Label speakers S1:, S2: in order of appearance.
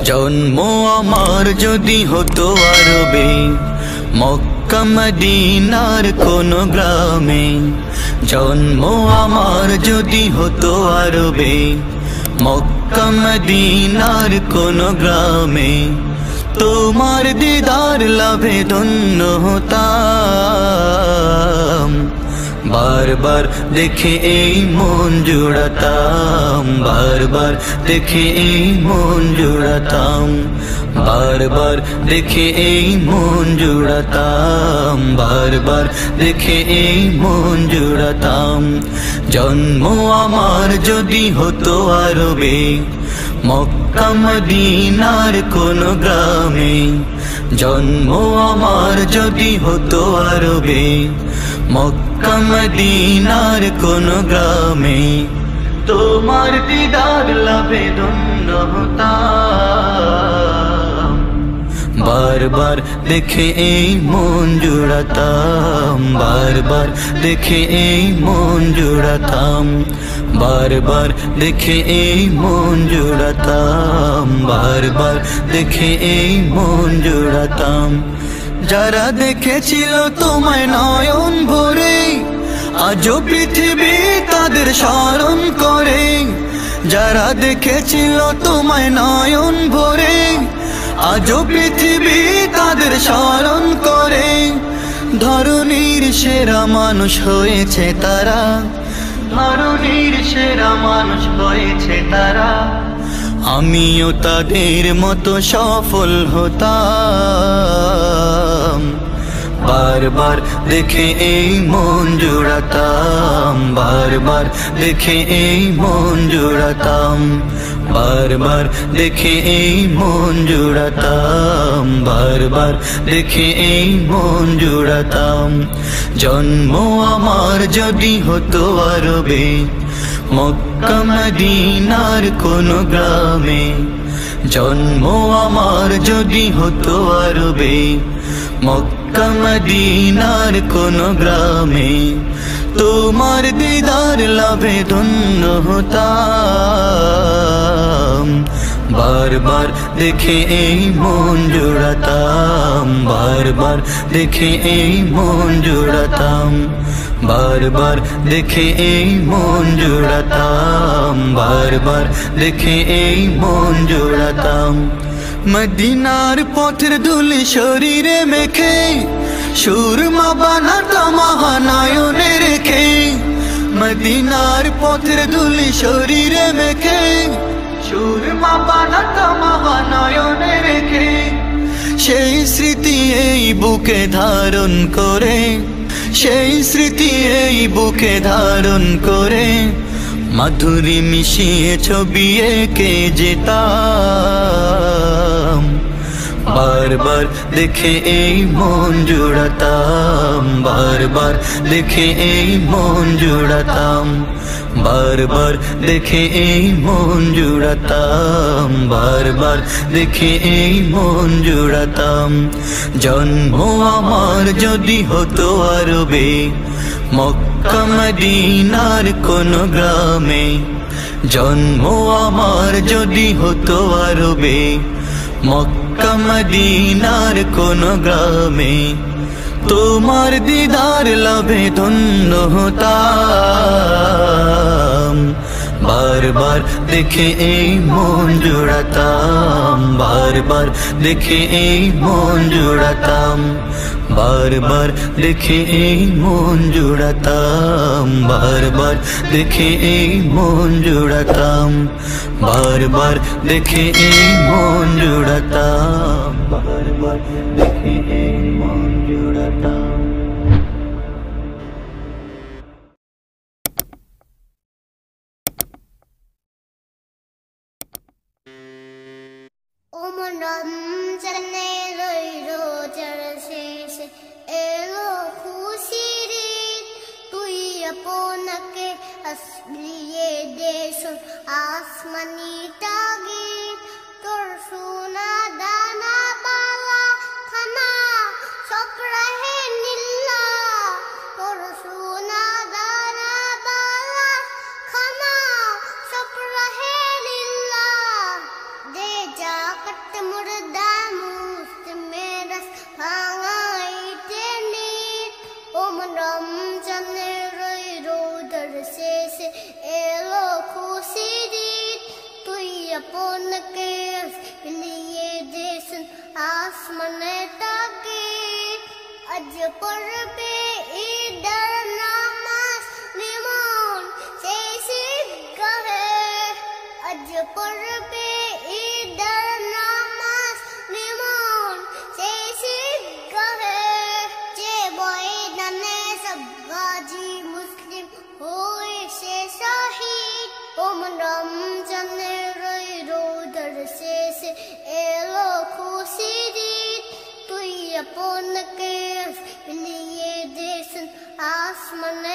S1: জন্ম আমার যদি হতো আরবে, মক্কা মদিনার কোন গ্রামে। জন্ম আমার যদি হতো আরবে, মক্কা মদিনার কোন গ্রামে। তোমার দিদার লাভে ধন্য হতাম, বারবার দেখে এই মন জুড়াতাম, বারবার দেখে এই মন জুড়াতাম, বারবার দেখে এই মন জুড়াতাম, বারবার দেখে এই মন জুড়াতাম। জন্ম আমার যদি হতো আরবে, মক্কা মদিনার কোন গ্রামে। জন্ম আমার যদি হতো আরবে, মক্কা মদিনার কোন গ্রামে। তোমার দিদার লাভে ধন্য হতাম, বারবার দেখে এই মন জুড়াতাম, বারবার দেখে এই মন জুড়াতাম, বারবার দেখে এই মন জুড়াতাম, বারবার দেখে এই মন জুড়াতাম। যারা দেখেছিল তোমায় নয়ন ভরে, আজও পৃথিবী তাদের স্মরণ করে। যারা দেখেছিল তোমায় নয়ন ভরে, আজও পৃথিবী তাদের স্মরণ করে। ধরনীর সেরা মানুষ হয়েছে তারা, ধরনীর সেরা মানুষ হয়েছে তারা। আমিও তাদের মতো সফল হতাম, বারবার দেখে এই মন জুড়াতাম, বারবার দেখে এই মন জুড়াতাম, বারবার দেখে এই মন জুড়াতাম, বারবার দেখে এই মন জুড়াতাম। জন্ম আমার যদি হতো আরবে, মক্কা মদিনার কোন গ্রামে। জন্ম আমার যদি হতো আরবে, মক্কা মদিনার কোন গ্রামে। তোমার দিদার লাভে ধন্য হতাম, বারবার দেখে এই মন জুড়াতাম, বারবার দেখে এই মন জুড়াতাম, বারবার দেখে এই মন জুড়াতাম, বারবার দেখে এই মন জুড়াতাম। মদিনার পথের ধুলি শরীরে মেখে, সুরমা বানাতাম মহানয়নে রেখে। মদিনার পথের ধুলি শরীরে মেখে, সুরমা বানাতাম মহানয়নে রেখে। সেই স্মৃতি এই বুকে ধারণ করে, সেই স্মৃতি এই বুকে ধারণ করে। মাধুরী মিশিয়ে ছবি এঁকে যেতাম, বারবার দেখে এই মন জুড়াতাম, বারবার দেখে এই মন জুড়াতাম, বারবার দেখে এই মন জুড়াতাম, বারবার দেখে এই মন জুড়াতাম। জন্ম আমার যদি হতো আরবে, মক্কা মদিনার কোন গ্রামে। জন্ম আমার যদি হতো আরবে, মক্কা মদিনার কোন গ্রামে। তোমার দিদার লাভে ধন্য হতাম, বারবার দেখে এই মন জুড়াতাম, বারবার দেখে এই মন জুড়াতাম, বারবার দেখে এই মন জুড়াতাম, বারবার দেখে এই মন জুড়াতাম, বারবার দেখে এই মন জুড়াতাম, বারবার দেখে এই মন জুড়াতাম।
S2: ওমন রমজানের ওই রোজার শেষে এলো খুশির ঈদ, তুই আপনাকে আসলিয়ে দেশ আসমানি তাগিদ। তোর সোনা দানা বালা খানা সব রাহে নীলা, তোর সোনা দানা বালা খানা সব রাহে নীলা। দে জাকাত But murda must meras bhangaite need. Ramzan roi rodar se elo khushi dit. Tui apon ke liye desan asman take. Aj parbe idar namas limon se gahe. Aj parbe idar namas limon se gahe. Je boy nane sab gaji Muslim hoye se shahid. Ramzan roi rodar se elo khushi dit. Tui apon ke liye desan asman